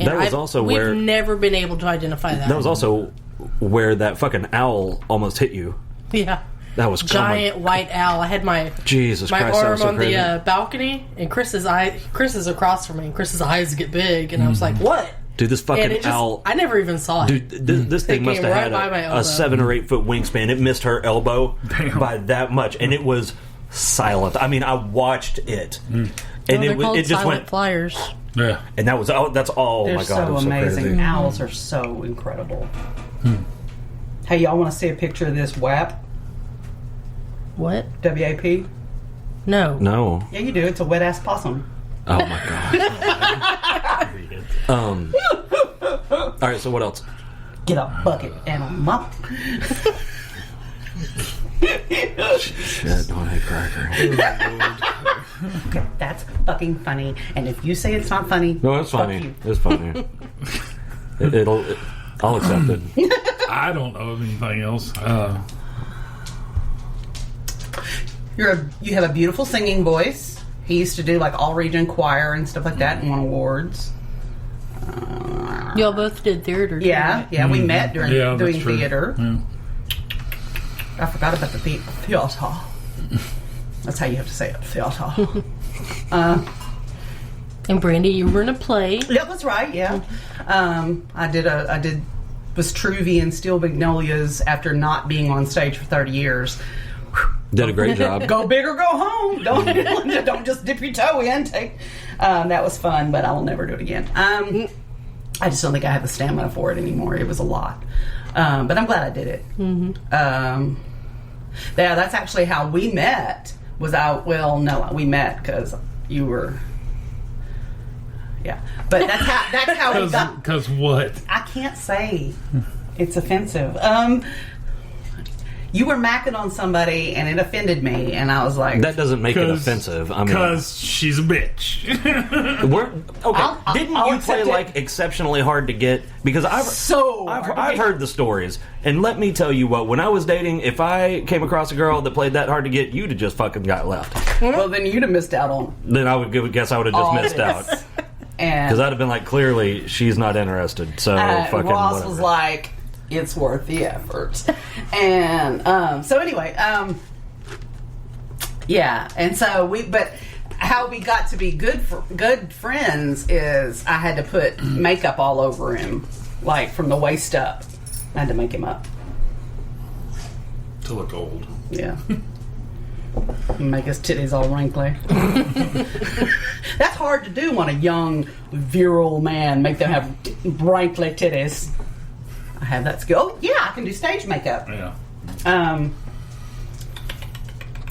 And that was also we've where... never been able to identify that. That was also where that fucking owl almost hit you. Yeah. That was giant white owl. I had my Jesus my Christ, arm so on crazy. the balcony, and Chris is across from me, and Chris's eyes get big, and I was like, what? Dude, this fucking owl... I never even saw it. Dude, this thing must have had a 7 or 8 foot wingspan. It missed her elbow by that much, and it was silent. I mean, I watched it, and it just went flyers. Yeah, and that was that's all. They're my God, so it was amazing. So crazy. Owls are so incredible. Hey, y'all want to see a picture of this WAP? What? WAP? No. Yeah, you do. It's a wet ass possum. Oh my God. All right. So what else? Get a bucket and a mop. Shit, don't hate cracker. Okay, that's fucking funny. And if you say it's not funny, No, it's funny. you. It's funny. I'll accept it. I don't know of anything else. You have a beautiful singing voice. He used to do like all region choir and stuff like that and won awards. Y'all both did theater. Yeah, too, right? We met during doing true. theater. Yeah. I forgot about the theater. That's how you have to say it, theater. And Brandy, you were in a play. Yeah, that's right. Yeah, I was Truvy in Steel Magnolias after not being on stage for 30 years. Did a great job. Go big or go home. Don't just dip your toe in. That was fun, but I will never do it again. I just don't think I have the stamina for it anymore. It was a lot, but I'm glad I did it. Mm-hmm. Yeah, that's actually how we met. We met because you were. Yeah, but that's how we got. Because what? I can't say. It's offensive. You were macking on somebody and it offended me, and I was like, that doesn't make it offensive. I mean, because she's a bitch. Didn't you play like exceptionally hard to get? Because I've heard the stories, and let me tell you what. When I was dating, if I came across a girl that played that hard to get, you'd have just fucking got left. Well, then you'd have missed out on. Then I would guess I would have just missed out. Because I'd have been like, clearly she's not interested. So fucking Ross whatever. was like, it's worth the effort. And so anyway, yeah. And so but how we got to be good friends is I had to put makeup all over him, like from the waist up. I had to make him up To look old. Yeah. Make his titties all wrinkly. That's hard to do on a young, virile man. Make them have wrinkly titties. I have that skill. Oh, yeah, I can do stage makeup. Yeah.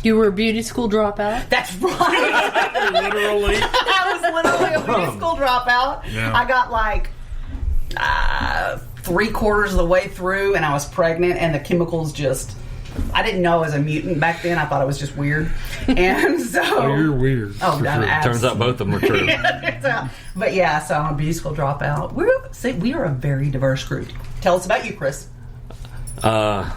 You were a beauty school dropout? That's right. Literally. I was literally a beauty school dropout. Yeah. I got like 3/4 of the way through, and I was pregnant, and the chemicals just... I didn't know I was a mutant back then. I thought I was just weird. And so... Oh, you're weird. Oh, Turns out both of them were true. But yeah, so I'm a beauty school dropout. We are a very diverse group. Tell us about you, Chris. Yeah,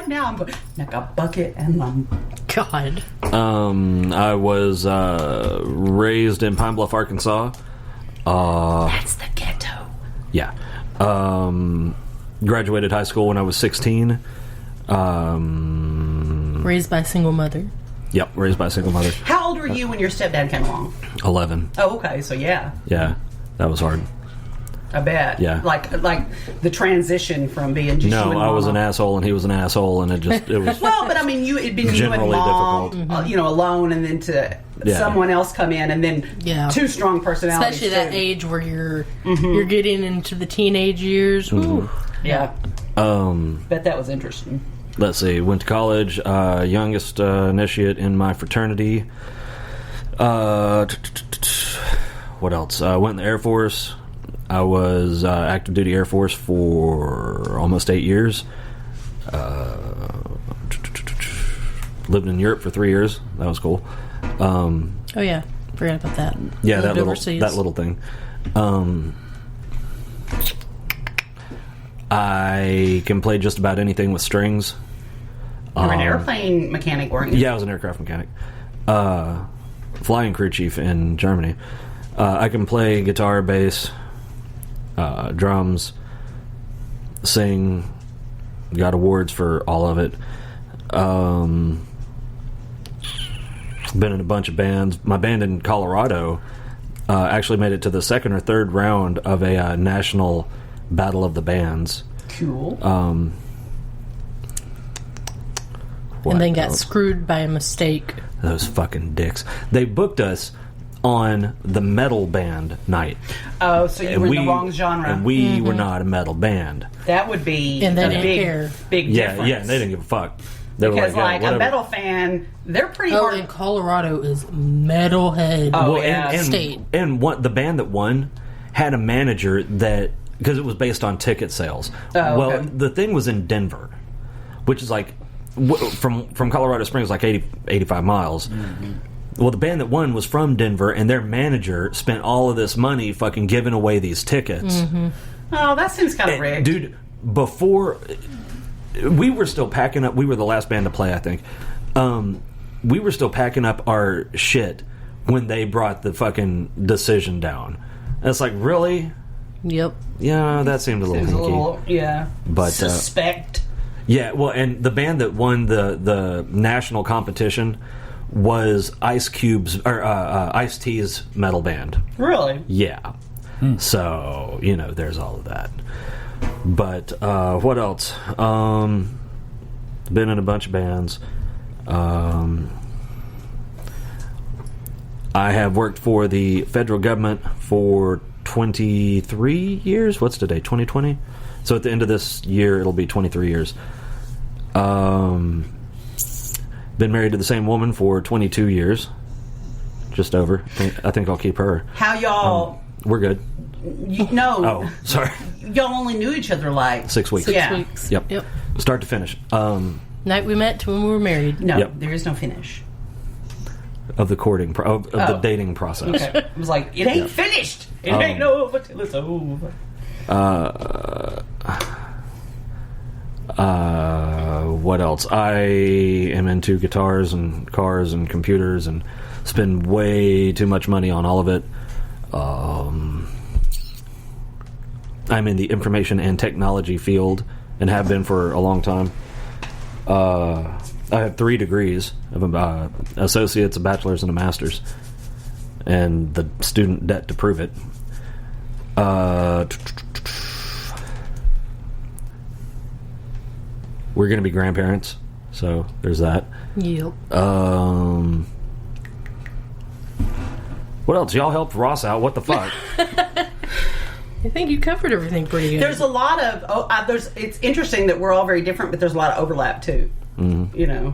now I'm going like a bucket and God. I was raised in Pine Bluff, Arkansas. That's the ghetto. Yeah. Graduated high school when I was 16. Raised by a single mother. Yep, raised by a single mother. How old were you when your stepdad came along? 11. Oh, okay, so yeah. Yeah, that was hard. I bet. Yeah. Like the transition from being just you and I was Mama. an asshole and he was an asshole, and it was... Well, but I mean, it'd been you and generally Mom, difficult. Alone, and then to someone else come in, and then two strong personalities. Especially that age where you're getting into the teenage years. Mm-hmm. Yeah. Bet that was interesting. Let's see. Went to college. Youngest initiate in my fraternity. What else? Went in the Air Force. I was active duty Air Force for almost 8 years. Lived in Europe for 3 years. That was cool. Oh yeah, forgot about that. Yeah, that little thing. I can play just about anything with strings. You're an airplane mechanic, weren't you? Yeah, I was an aircraft mechanic. Flying crew chief in Germany. I can play guitar, bass, drums, sing, got awards for all of it. Been in a bunch of bands. My band in Colorado actually made it to the second or third round of a national battle of the bands. Cool. And then got screwed by a mistake. Those fucking dicks. They booked us on the metal band night. Oh, so you were in the wrong genre. And we were not a metal band. That would be and they a didn't care. Big difference. Yeah, and they didn't give a fuck. They because were like, a metal fan, they're pretty hard. And Colorado is metalhead state. And the band that won had a manager that, because it was based on ticket sales. Okay. The thing was in Denver, which is like from Colorado Springs, like 85 miles. Mm-hmm. Well, the band that won was from Denver, and their manager spent all of this money fucking giving away these tickets. Mm-hmm. Oh, that seems kind of rigged. Dude, before... We were still packing up... We were the last band to play, I think. We were still packing up our shit when they brought the fucking decision down. And it's like, really? Yep. Yeah, that seemed a little hinky. Yeah. But, suspect. Yeah, well, and the band that won the national competition was Ice T's metal band. Really? Yeah. So, there's all of that. But what else? Been in a bunch of bands. I have worked for the federal government for 23 years. What's today? 2020? So at the end of this year, it'll be 23 years. Been married to the same woman for 22 years. Just over. I think I'll keep her. How y'all... We're good. No. Oh, sorry. Y'all only knew each other like... 6 weeks. 6 weeks. Yep. Start to finish. Night we met to when we were married. No, there is no finish. Of the courting... of the dating process. Okay. It was like, it ain't finished. It ain't over till it's over. What else? I am into guitars and cars and computers and spend way too much money on all of it. I'm in the information and technology field and have been for a long time. I have 3 degrees of associates, a bachelor's, and a master's, and the student debt to prove it. We're going to be grandparents, so there's that. Yep. What else? Y'all helped Ross out. What the fuck? I think you covered everything pretty good. There's a lot of... it's interesting that we're all very different, but there's a lot of overlap, too. Mm-hmm.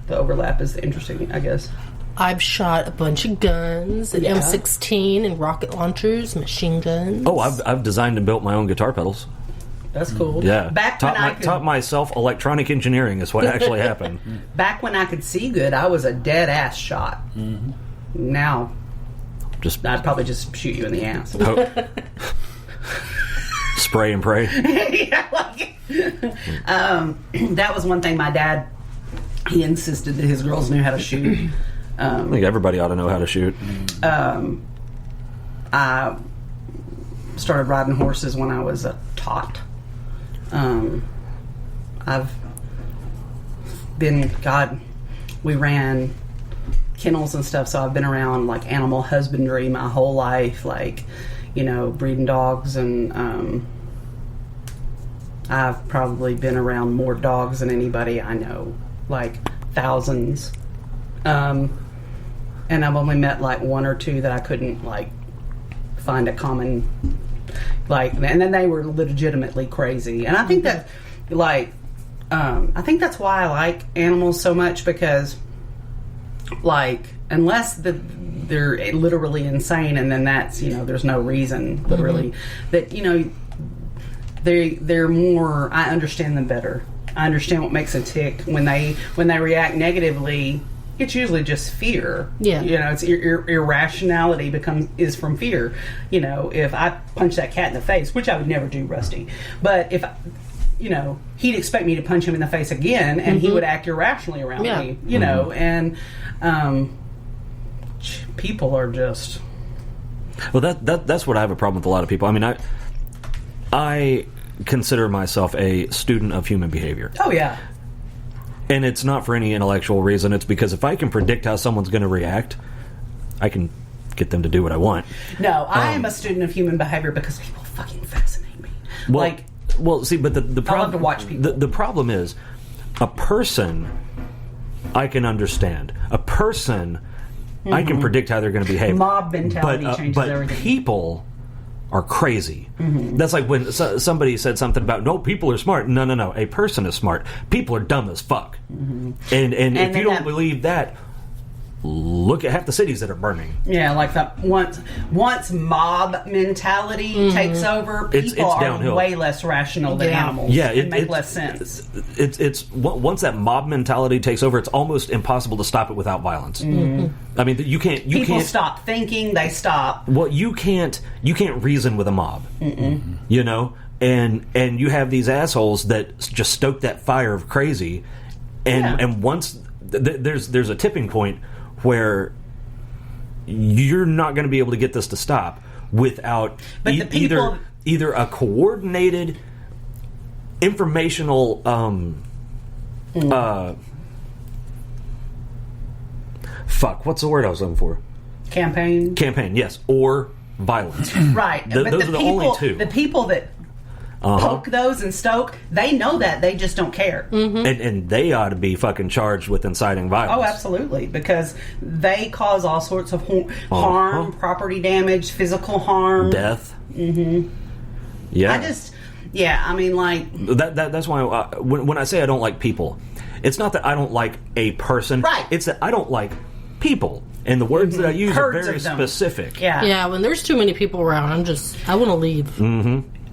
The overlap is interesting, I guess. I've shot a bunch of guns, an M16 and rocket launchers, machine guns. Oh, I've designed and built my own guitar pedals. That's cool. Yeah. Taught myself electronic engineering is what actually happened. Back when I could see good, I was a dead-ass shot. Mm-hmm. Now... I'd probably just shoot you in the ass. Spray and pray. That was one thing my dad, he insisted that his girls knew how to shoot. I think everybody ought to know how to shoot. I started riding horses when I was a tot. I've been, we ran kennels and stuff, so I've been around like animal husbandry my whole life, like, breeding dogs, and I've probably been around more dogs than anybody I know, like thousands, and I've only met like 1 or 2 that I couldn't like find a common, like, and then they were legitimately crazy, and I think that I think that's why I like animals so much, because like, unless they're literally insane, and then that's, there's no reason literally that, they're more, I understand them better. I understand what makes them tick. When they react negatively, it's usually just fear. Yeah. It's irrationality is from fear. If I punch that cat in the face, which I would never do, Rusty, but if he'd expect me to punch him in the face again, and he would act irrationally around me, and people are just... Well, that's what I have a problem with a lot of people. I mean, I consider myself a student of human behavior. Oh, yeah. And it's not for any intellectual reason. It's because if I can predict how someone's going to react, I can get them to do what I want. No, I am a student of human behavior because people fucking fascinate me. Well, see, but the problem... I love to watch people. The problem is, a person I can understand. A person I can predict how they're going to behave. Mob mentality changes everything. But people are crazy. That's like when somebody said something about, no, people are smart. No. A person is smart. People are dumb as fuck. And if you don't believe that, look at half the cities that are burning. Yeah, like that once mob mentality takes over, people are downhill. way less rational than animals. Yeah, it makes less sense. It's once that mob mentality takes over, it's almost impossible to stop it without violence. I mean, you can't. People stop thinking. They stop. Well, you can't reason with a mob. You know, and you have these assholes that just stoke that fire of crazy, and once there's a tipping point where you're not going to be able to get this to stop without either a coordinated informational what's the word I was looking for? Campaign, yes, or violence. Right. Those are the only two. The people that poke those and stoke, they know that, they just don't care. And they ought to be fucking charged with inciting violence. Oh, absolutely, because they cause all sorts of harm, property damage, physical harm, death. Yeah. I mean, like that's why when I say I don't like people, it's not that I don't like a person. Right. It's that I don't like people, and the words that I use Herds are very of them. specific. Yeah. When there's too many people around, I want to leave.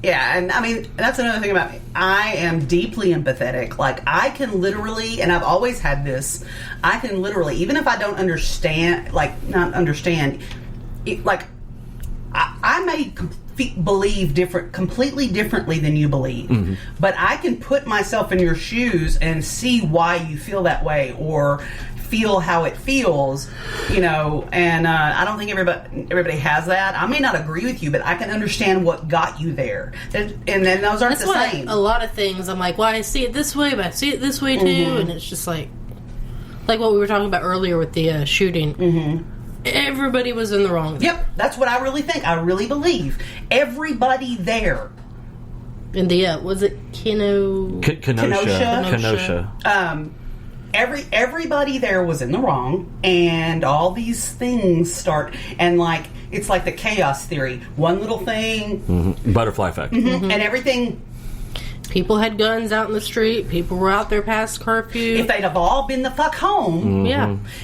Yeah, and I mean, that's another thing about me. I am deeply empathetic. Like, I can literally, and I've always had this, I can literally, even if I don't understand, I may believe completely differently than you believe, but I can put myself in your shoes and see why you feel that way, or feel how it feels, you know, and I don't think everybody has that. I may not agree with you, but I can understand what got you there. And then those aren't the same. A lot of things, I'm like, well, I see it this way, but I see it this way too, and it's just like what we were talking about earlier with the shooting. Everybody was in the wrong. Yep, that's what I really think. I really believe everybody there. In the was it Kenosha. Everybody there was in the wrong, and all these things start, and like it's like the chaos theory. One little thing, butterfly effect, and everything. People had guns out in the street. People were out there past curfew. If they'd have all been the fuck home,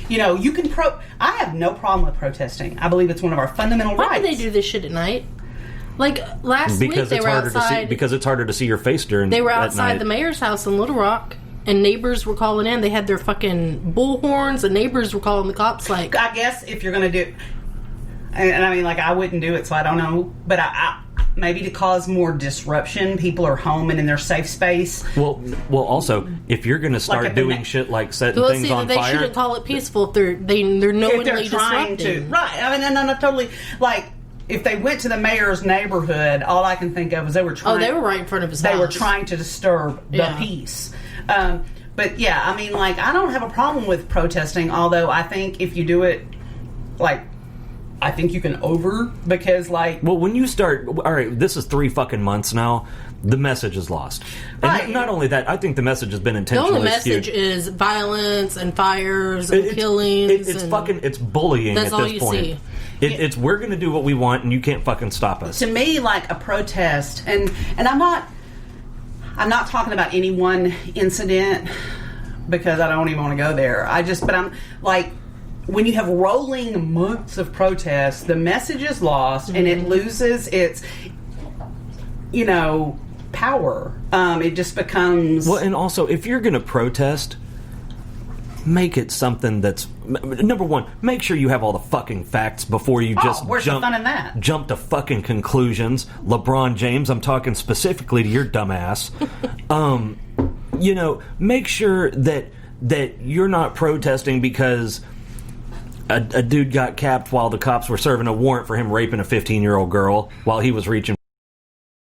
you know, you can I have no problem with protesting. I believe it's one of our fundamental rights. Why do they do this shit at night? Like last week, they were outside. Because it's harder to see your face during. They were outside the mayor's house in Little Rock. And neighbors were calling in. They had their fucking bullhorns, and neighbors were calling the cops. Like, I guess if you're going to do, and I mean, like, I wouldn't do it, so I don't know. But I maybe to cause more disruption, people are home and in their safe space. Well, also, if you're going to start doing shit like setting things on they fire, shouldn't call it peaceful if they're knowingly trying disrupting. to. Right? I mean, no, totally. Like, if they went to the mayor's neighborhood, all I can think of is they were trying. Oh, they were right in front of his house. They were trying to disturb the peace. But yeah, I mean, like, I don't have a problem with protesting, although I think if you do it, like, I think you can because, like... Well, when you start... All right, this is 3 fucking months now. The message is lost. And not only that, I think the message has been intentionally skewed. The only message is violence and fires and killings. It's bullying at this point. See. It's we're going to do what we want, and you can't fucking stop us. To me, like, a protest, and I'm not talking about any one incident because I don't even want to go there. But I'm like, when you have rolling months of protests, the message is lost and it loses its, you know, power. It just becomes... Well, and also, if you're going to protest, make it something that's... Number one, make sure you have all the fucking facts before you just where's the fun in that? Jump to fucking conclusions. LeBron James, I'm talking specifically to your dumbass. You know, make sure that you're not protesting because a dude got capped while the cops were serving a warrant for him raping a 15-year-old girl while he was reaching